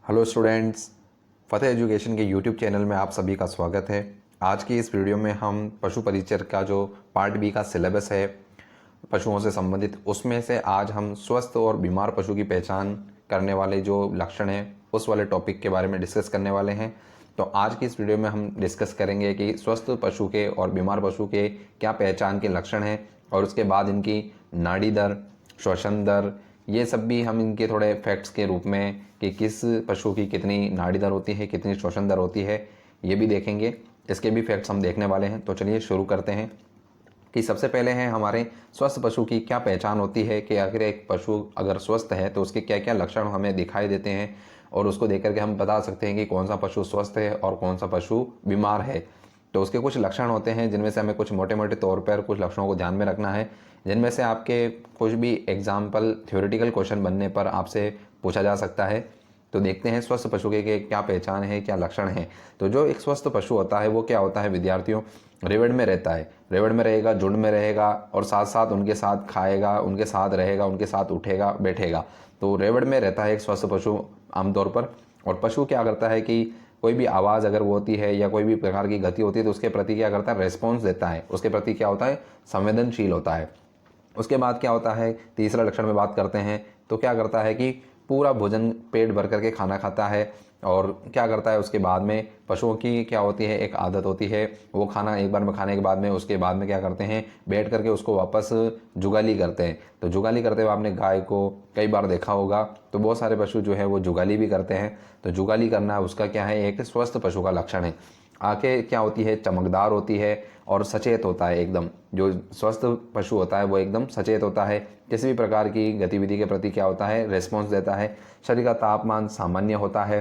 Hello students, फतेह education के YouTube channel में आप सभी का स्वागत है। आज की इस वीडियो में हम पशु परिचर का जो पार्ट बी का सिलेबस है पशुओं से संबंधित, उसमें से आज हम स्वस्थ और बीमार पशु की पहचान करने वाले जो लक्षण हैं उस वाले टॉपिक के बारे में डिस्कस करने वाले हैं। तो आज की इस वीडियो में हम डिस्कस करेंगे कि स्वस्थ पशु के और बीमार पशु के क्या पहचान के लक्षण हैं और उसके बाद इनकी नाड़ी दर, श्वसन दर, ये सब भी हम इनके थोड़े फैक्ट्स के रूप में कि किस पशु की कितनी नाड़ी दर होती है, कितनी श्वसन दर होती है, ये भी देखेंगे। इसके भी फैक्ट्स हम देखने वाले हैं। तो चलिए शुरू करते हैं कि सबसे पहले है हमारे स्वस्थ पशु की क्या पहचान होती है कि आखिर एक पशु अगर स्वस्थ है तो उसके क्या क्या लक्षण हमें दिखाई देते हैं और उसको देख करके हम बता सकते हैं कि कौन सा पशु स्वस्थ है और कौन सा पशु बीमार है। तो उसके कुछ लक्षण होते हैं जिनमें से हमें कुछ मोटे मोटे तौर पर कुछ लक्षणों को ध्यान में रखना है, जिनमें से आपके कुछ भी एग्जाम्पल थ्योरेटिकल क्वेश्चन बनने पर आपसे पूछा जा सकता है। तो देखते हैं स्वस्थ पशु के क्या पहचान है, क्या लक्षण है। तो जो एक स्वस्थ पशु होता है वो क्या होता है विद्यार्थियों, रेवड़ में रहता है, रेवड़ में रहेगा, झुंड में रहेगा और साथ साथ उनके साथ खाएगा, उनके साथ रहेगा, उनके साथ उठेगा बैठेगा। तो रेवड़ में रहता है एक स्वस्थ पशु आमतौर पर। और पशु क्या करता है कि कोई भी आवाज़ अगर वो होती है या कोई भी प्रकार की गति होती है तो उसके प्रति क्या करता है, रेस्पॉन्स देता है, उसके प्रति क्या होता है, संवेदनशील होता है। उसके बाद क्या होता है, तीसरा लक्षण में बात करते हैं तो क्या करता है कि पूरा भोजन पेट भर करके खाना खाता है। और क्या करता है उसके बाद में पशुओं की क्या होती है, एक आदत होती है, वो खाना एक बार में खाने के बाद में उसके बाद में क्या करते हैं, बैठ करके उसको वापस जुगाली करते हैं। तो जुगाली करते हुए आपने गाय को कई बार देखा होगा, तो बहुत सारे पशु जो है वो जुगाली भी करते हैं। तो जुगाली करना उसका क्या है, एक स्वस्थ पशु का लक्षण है। आंखें क्या होती है, चमकदार होती है और सचेत होता है एकदम। जो स्वस्थ पशु होता है वो एकदम सचेत होता है, किसी भी प्रकार की गतिविधि के प्रति क्या होता है, रेस्पॉन्स देता है। शरीर का तापमान सामान्य होता है।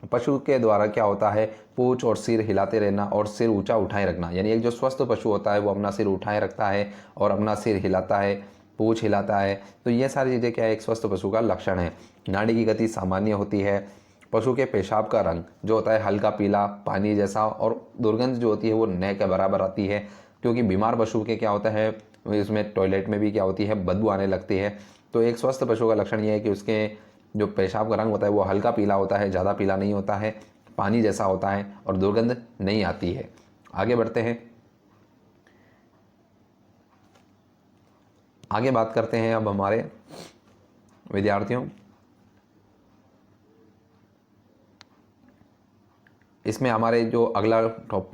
पशु के द्वारा क्या होता है, पूंछ और सिर हिलाते रहना और सिर ऊंचा उठाए रखना, यानी एक जो स्वस्थ पशु होता है वो अपना सिर उठाए रखता है और अपना सिर हिलाता है, पूंछ हिलाता है। तो ये सारी चीज़ें क्या है, एक स्वस्थ पशु का लक्षण है। नाड़ी की गति सामान्य होती है। पशु के पेशाब का रंग जो होता है हल्का पीला पानी जैसा, और दुर्गंध जो होती है वो न के बराबर आती है, क्योंकि बीमार पशु के क्या होता है इसमें टॉयलेट में भी क्या होती है, बदबू आने लगती है। तो एक स्वस्थ पशु का लक्षण ये है कि उसके जो पेशाब का रंग होता है वो हल्का पीला होता है, ज़्यादा पीला नहीं होता है, पानी जैसा होता है और दुर्गंध नहीं आती है। आगे बढ़ते हैं, आगे बात करते हैं अब हमारे विद्यार्थियों, इसमें हमारे जो अगला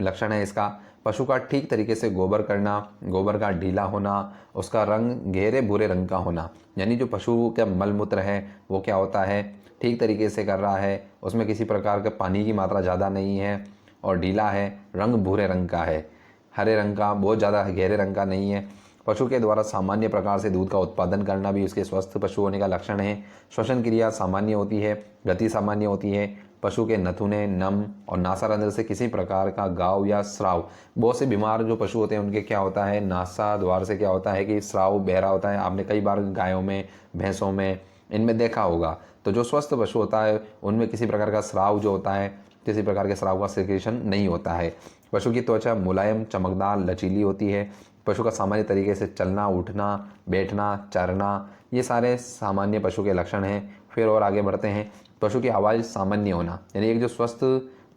लक्षण है इसका, पशु का ठीक तरीके से गोबर करना, गोबर का ढीला होना, उसका रंग गहरे भूरे रंग का होना, यानी जो पशु का मलमूत्र है वो क्या होता है, ठीक तरीके से कर रहा है, उसमें किसी प्रकार का पानी की मात्रा ज़्यादा नहीं है और ढीला है, रंग भूरे रंग का है, हरे रंग का, बहुत ज़्यादा गहरे रंग का नहीं है। पशु के द्वारा सामान्य प्रकार से दूध का उत्पादन करना भी उसके स्वस्थ पशु होने का लक्षण है। श्वसन क्रिया सामान्य होती है, गति सामान्य होती है। पशु के नथुने नम और नासारंध्र से किसी प्रकार का गाव या स्राव, बहुत से बीमार जो पशु होते हैं उनके क्या होता है, नासा द्वार से क्या होता है कि स्राव बह रहा होता है। आपने कई बार गायों में, भैंसों में, इनमें देखा होगा। तो जो स्वस्थ पशु होता है उनमें किसी प्रकार का स्राव जो होता है, किसी प्रकार के स्राव का सिक्रेशन नहीं होता है। पशु की त्वचा मुलायम, चमकदार, लचीली होती है। पशु का सामान्य तरीके से चलना, उठना, बैठना, चरना, ये सारे सामान्य पशु के लक्षण हैं। फिर और आगे बढ़ते हैं, पशु की आवाज़ सामान्य होना, यानी एक जो स्वस्थ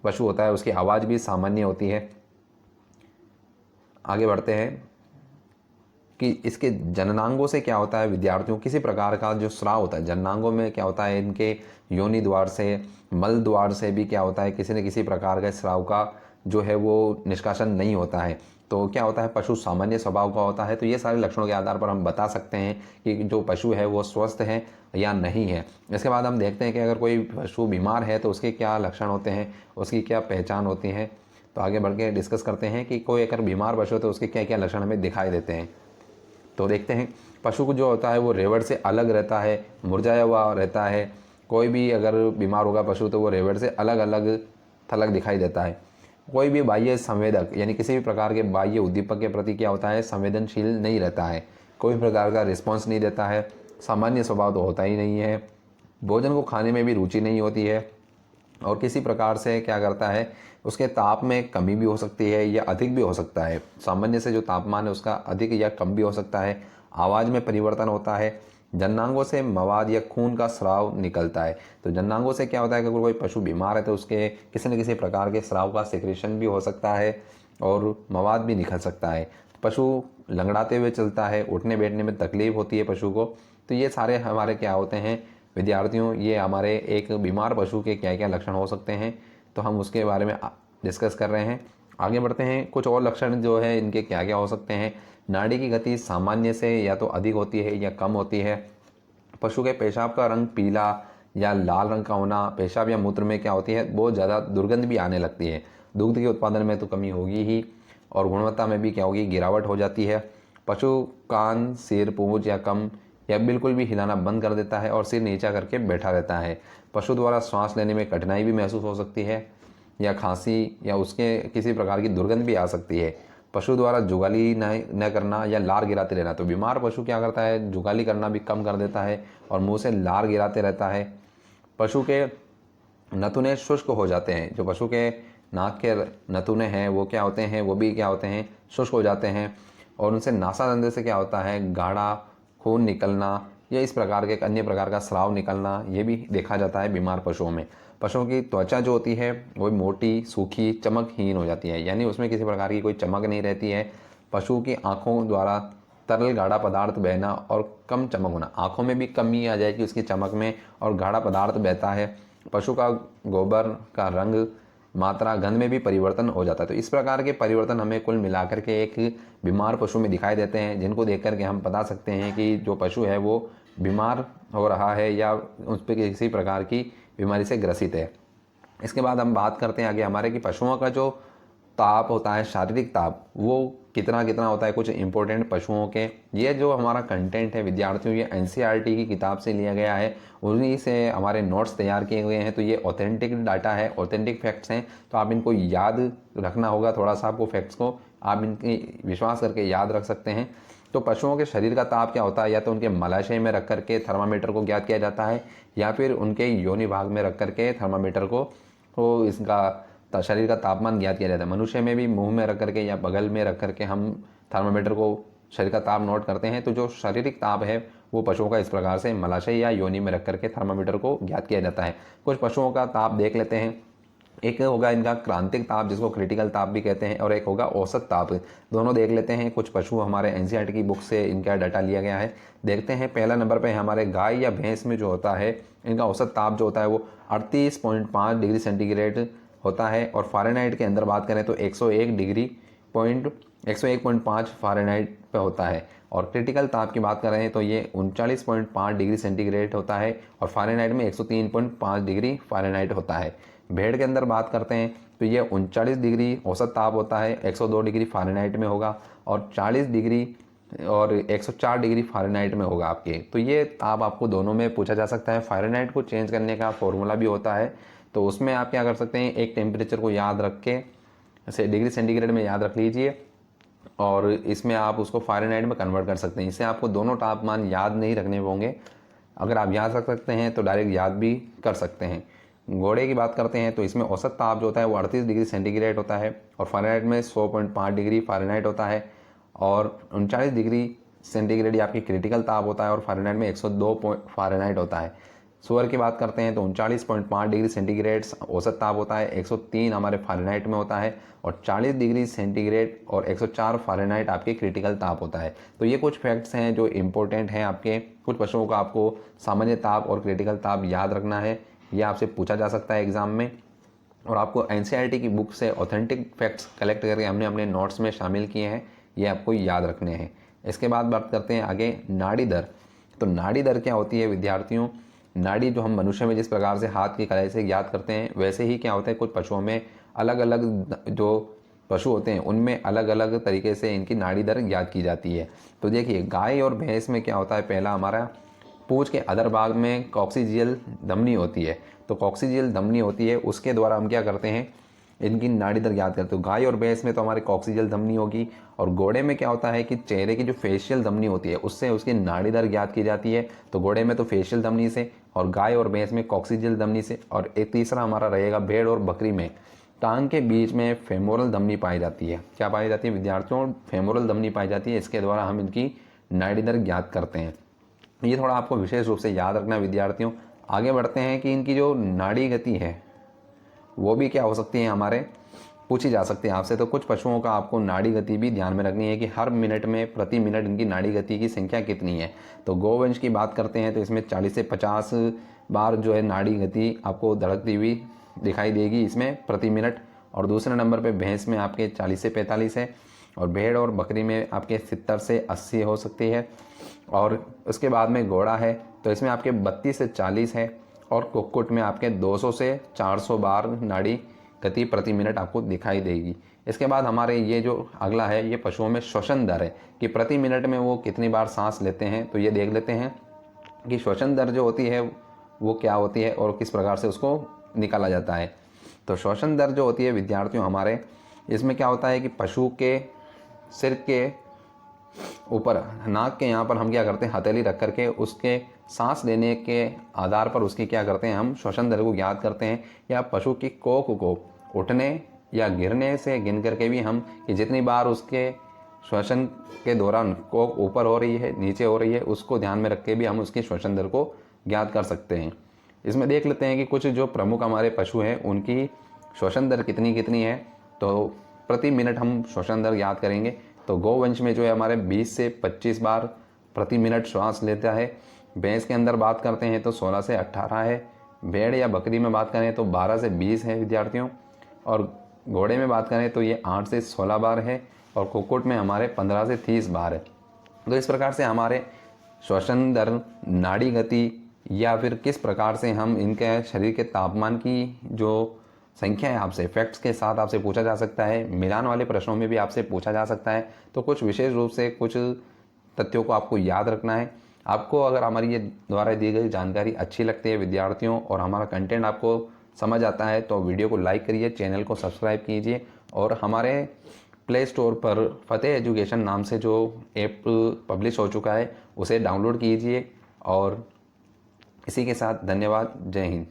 पशु होता है उसकी आवाज़ भी सामान्य होती है। आगे बढ़ते हैं कि इसके जननांगों से क्या होता है विद्यार्थियों, किसी प्रकार का जो स्राव होता है जननांगों में क्या होता है, इनके योनि द्वार से, मल द्वार से भी क्या होता है, किसी न किसी प्रकार का स्राव का जो है वो निष्कासन नहीं होता है। तो क्या होता है, पशु सामान्य स्वभाव का होता है। तो ये सारे लक्षणों के आधार पर हम बता सकते हैं कि जो पशु है वो स्वस्थ है या नहीं है। इसके बाद हम देखते हैं कि अगर कोई पशु बीमार है तो उसके क्या लक्षण होते हैं, उसकी क्या पहचान होती है। तो आगे बढ़ के डिस्कस करते हैं कि कोई अगर बीमार पशु है तो उसके क्या क्या लक्षण हमें दिखाई देते हैं। तो देखते हैं, पशु को जो होता है वो रेवड़ से अलग रहता है, मुरझाया हुआ रहता है। कोई भी अगर बीमार होगा पशु तो वो रेवड़ से अलग अलग थलग दिखाई देता है। कोई भी बाह्य संवेदक यानी किसी भी प्रकार के बाह्य उद्दीपक के प्रति क्या होता है, संवेदनशील नहीं रहता है, कोई प्रकार का रिस्पॉन्स नहीं देता है, सामान्य स्वभाव तो होता ही नहीं है, भोजन को खाने में भी रुचि नहीं होती है और किसी प्रकार से क्या करता है, उसके ताप में कमी भी हो सकती है या अधिक भी हो सकता है। सामान्य से जो तापमान है उसका अधिक या कम भी हो सकता है। आवाज़ में परिवर्तन होता है, जननांगों से मवाद या खून का स्राव निकलता है। तो जननांगों से क्या होता है कि अगर कोई पशु बीमार है तो उसके किसी न किसी प्रकार के स्राव का सिक्रेशन भी हो सकता है और मवाद भी निकल सकता है। पशु लंगड़ाते हुए चलता है, उठने बैठने में तकलीफ होती है पशु को। तो ये सारे हमारे क्या होते हैं विद्यार्थियों, ये हमारे एक बीमार पशु के क्या क्या लक्षण हो सकते हैं, तो हम उसके बारे में डिस्कस कर रहे हैं। आगे बढ़ते हैं। कुछ और लक्षण जो है इनके क्या क्या हो सकते हैं। नाड़ी की गति सामान्य से या तो अधिक होती है या कम होती है। पशु के पेशाब का रंग पीला या लाल रंग का होना। पेशाब या मूत्र में क्या होती है, बहुत ज़्यादा दुर्गंध भी आने लगती है। दुग्ध के उत्पादन में तो कमी होगी ही और गुणवत्ता में भी क्या होगी, गिरावट हो जाती है। पशु कान, सिर, पूंछ या कम या बिल्कुल भी हिलाना बंद कर देता है और सिर नीचा करके बैठा रहता है। पशु द्वारा श्वास लेने में कठिनाई भी महसूस हो सकती है या खांसी या उसके किसी प्रकार की दुर्गंध भी आ सकती है। पशु द्वारा जुगाली न करना या लार गिराते रहना। तो बीमार पशु क्या करता है, जुगाली करना भी कम कर देता है और मुंह से लार गिराते रहता है। पशु के नथुने शुष्क हो जाते हैं। जो पशु के नाक के नथुने हैं वो क्या होते हैं, वो भी क्या होते हैं, शुष्क हो जाते हैं और उनसे नासातंत्र से क्या होता है, गाढ़ा खून निकलना या इस प्रकार के एक अन्य प्रकार का स्राव निकलना, ये भी देखा जाता है बीमार पशुओं में। पशुओं की त्वचा जो होती है वो मोटी, सूखी, चमकहीन हो जाती है, यानी उसमें किसी प्रकार की कोई चमक नहीं रहती है। पशु की आंखों द्वारा तरल गाढ़ा पदार्थ बहना और कम चमक होना। आंखों में भी कमी आ जाएगी उसकी चमक में और गाढ़ा पदार्थ बहता है। पशु का गोबर का रंग, मात्रा, गंध में भी परिवर्तन हो जाता है। तो इस प्रकार के परिवर्तन हमें कुल मिलाकर के एक बीमार पशु में दिखाई देते हैं, जिनको देख करके हम बता सकते हैं कि जो पशु है वो बीमार हो रहा है या उस पर किसी प्रकार की बीमारी से ग्रसित है। इसके बाद हम बात करते हैं आगे हमारे कि पशुओं का जो ताप होता है, शारीरिक ताप, वो कितना कितना होता है कुछ इंपॉर्टेंट पशुओं के। ये जो हमारा कंटेंट है विद्यार्थियों, ये एनसीईआरटी की किताब से लिया गया है, उन्हीं से हमारे नोट्स तैयार किए हुए हैं। तो ये ऑथेंटिक डाटा है, ऑथेंटिक फैक्ट्स हैं, तो आप इनको याद रखना होगा। थोड़ा सा आपको फैक्ट्स को आप इनकी विश्वास करके याद रख सकते हैं। तो पशुओं के शरीर का ताप क्या होता है, या तो उनके मलाशय में रख करके थर्मामीटर को ज्ञात किया जाता है या फिर उनके योनि भाग में रख करके थर्मामीटर को इसका शरीर का तापमान ज्ञात किया जाता है। मनुष्य में भी मुंह में रख करके या बगल में रख करके हम थर्मामीटर को शरीर का ताप नोट करते हैं। तो जो शारीरिक ताप है वो पशुओं का इस प्रकार से मलाशय या योनि में रख करके थर्मामीटर को ज्ञात किया जाता है। कुछ पशुओं का ताप देख लेते हैं। एक होगा इनका क्रांतिक ताप, जिसको क्रिटिकल ताप भी कहते हैं, और एक होगा औसत ताप। दोनों देख लेते हैं। कुछ पशु हमारे एनसीईआरटी की बुक से इनका डाटा लिया गया है, देखते हैं। पहला नंबर पे हमारे गाय या भैंस में जो होता है इनका औसत ताप जो होता है वो 38.5 डिग्री सेंटीग्रेड होता है और फ़ारेनहाइट के अंदर बात करें तो 101.5 फ़ारेनहाइट पे होता है। और क्रिटिकल ताप की बात कर रहे हैं तो ये 39.5 डिग्री सेंटीग्रेड होता है और फ़ारेनहाइट में 103.5 डिग्री फ़ारेनहाइट होता है। भेड़ के अंदर बात करते हैं तो ये 39 डिग्री औसत ताप होता है, 102 डिग्री फ़ारेनहाइट में होगा और 40 डिग्री और 104 डिग्री फ़ारेनहाइट में होगा आपके। तो ये ताप आपको दोनों में पूछा जा सकता है। फ़ारेनहाइट को चेंज करने का फॉर्मूला भी होता है, तो उसमें आप क्या कर सकते हैं, एक टेम्परेचर को याद रख के इसे डिग्री सेंटीग्रेड में याद रख लीजिए और इसमें आप उसको फ़ारेनहाइट में कन्वर्ट कर सकते हैं। इससे आपको दोनों तापमान याद नहीं रखने होंगे। अगर आप याद रख सकते हैं तो डायरेक्ट याद भी कर सकते हैं। घोड़े की बात करते हैं तो इसमें औसत ताप जो होता है वो 38 डिग्री सेंटीग्रेड होता है और फ़ारेनहाइट में 100.5 डिग्री फ़ारेनहाइट होता है और 39 डिग्री सेंटीग्रेड आपकी क्रिटिकल ताप होता है और फ़ारेनहाइट में 102 फ़ारेनहाइट होता है। सुअर की बात करते हैं तो 39.5 डिग्री सेंटीग्रेड औसत ताप होता है, 103 हमारे फ़ारेनहाइट में होता है और 40 डिग्री सेंटीग्रेड और 104 फ़ारेनहाइट आपके क्रिटिकल ताप होता है। तो ये कुछ फैक्ट्स हैं जो इम्पोर्टेंट हैं आपके। कुछ पशुओं का आपको सामान्य ताप और क्रिटिकल ताप याद रखना है, ये आपसे पूछा जा सकता है एग्ज़ाम में। और आपको एनसीईआरटी की बुक से ऑथेंटिक फैक्ट्स कलेक्ट करके हमने अपने नोट्स में शामिल किए हैं, ये आपको याद रखने हैं। इसके बाद बात करते हैं आगे नाड़ी दर। तो नाड़ी दर क्या होती है विद्यार्थियों, नाड़ी जो हम मनुष्य में जिस प्रकार से हाथ की कलाई से ज्ञात करते हैं वैसे ही क्या होता है कुछ पशुओं में अलग अलग जो पशु होते हैं उनमें अलग अलग तरीके से इनकी नाड़ी दर ज्ञात की जाती है। तो देखिए गाय और भैंस में क्या होता है, पहला हमारा पूंछ के अधर भाग में कॉक्सिजियल धमनी होती है। तो कॉक्सिजियल धमनी होती है, उसके द्वारा हम क्या करते हैं इनकी नाड़ी दर ज्ञात करते हो। गाय और भैंस में तो हमारी कॉक्सिजियल धमनी होगी और घोड़े में क्या होता है कि चेहरे की जो फेशियल धमनी होती है उससे उसकी नाड़ी दर ज्ञात की जाती है। तो घोड़े में तो फेशियल धमनी से और गाय और भैंस में कॉक्सिजियल धमनी से। और एक तीसरा हमारा रहेगा भेड़ और बकरी में टांग के बीच में फेमोरल धमनी पाई जाती है। क्या पाई जाती है विद्यार्थियों, फेमोरल धमनी पाई जाती है, इसके द्वारा हम इनकी नाड़ी दर ज्ञात करते हैं। ये थोड़ा आपको विशेष रूप से याद रखना विद्यार्थियों। आगे बढ़ते हैं कि इनकी जो नाड़ी गति है वो भी क्या हो सकती है, हमारे पूछी जा सकती है आपसे। तो कुछ पशुओं का आपको नाड़ी गति भी ध्यान में रखनी है कि हर मिनट में प्रति मिनट इनकी नाड़ी गति की संख्या कितनी है। तो गोवंश की बात करते हैं तो इसमें 40 से 50 बार जो है नाड़ी गति आपको धड़कती हुई दिखाई देगी इसमें प्रति मिनट। और दूसरे नंबर पे भैंस में आपके 40 से 45 है, और भेड़ और बकरी में आपके 70 से 80 हो सकती है। और उसके बाद में घोड़ा है तो इसमें आपके 32 से 40 है, और कुक्कुट में आपके 200 से 400 बार नाड़ी गति प्रति मिनट आपको दिखाई देगी। इसके बाद हमारे ये जो अगला है ये पशुओं में श्वसन दर है कि प्रति मिनट में वो कितनी बार सांस लेते हैं। तो ये देख लेते हैं कि श्वसन दर जो होती है वो क्या होती है और किस प्रकार से उसको निकाला जाता है। तो श्वसन दर जो होती है विद्यार्थियों हमारे, इसमें क्या होता है कि पशु के सिर के ऊपर नाक के यहाँ पर हम क्या करते हैं, हथेली रख करके उसके सांस लेने के आधार पर उसकी क्या करते हैं, हम श्वसन दर को ज्ञात करते हैं। या पशु की कोख को उठने या गिरने से गिन करके भी हम कि जितनी बार उसके श्वसन के दौरान कोख ऊपर हो रही है नीचे हो रही है उसको ध्यान में रख के भी हम उसकी श्वसन दर को ज्ञात कर सकते हैं। इसमें देख लेते हैं कि कुछ जो प्रमुख हमारे पशु हैं उनकी श्वसन दर कितनी कितनी है। तो प्रति मिनट हम श्वसन दर ज्ञात करेंगे। तो गौवंश में जो है हमारे 20 से 25 बार प्रति मिनट श्वास लेता है। भैंस के अंदर बात करते हैं तो 16 से 18 है। भेड़ या बकरी में बात करें तो 12 से 20 है विद्यार्थियों। और घोड़े में बात करें तो ये 8 से 16 बार है। और कुक्कुट में हमारे 15 से 30 बार है। तो इस प्रकार से हमारे श्वसन दर, नाड़ी गति, या फिर किस प्रकार से हम इनके शरीर के तापमान की जो संख्या है आपसे फैक्ट्स के साथ आपसे पूछा जा सकता है। मिलान वाले प्रश्नों में भी आपसे पूछा जा सकता है। तो कुछ विशेष रूप से कुछ तथ्यों को आपको याद रखना है। आपको अगर हमारी ये द्वारा दी गई जानकारी अच्छी लगती है विद्यार्थियों और हमारा कंटेंट आपको समझ आता है तो वीडियो को लाइक करिए, चैनल को सब्सक्राइब कीजिए, और हमारे प्ले स्टोर पर फतेह एजुकेशन नाम से जो ऐप पब्लिश हो चुका है उसे डाउनलोड कीजिए। और इसी के साथ धन्यवाद। जय हिंद।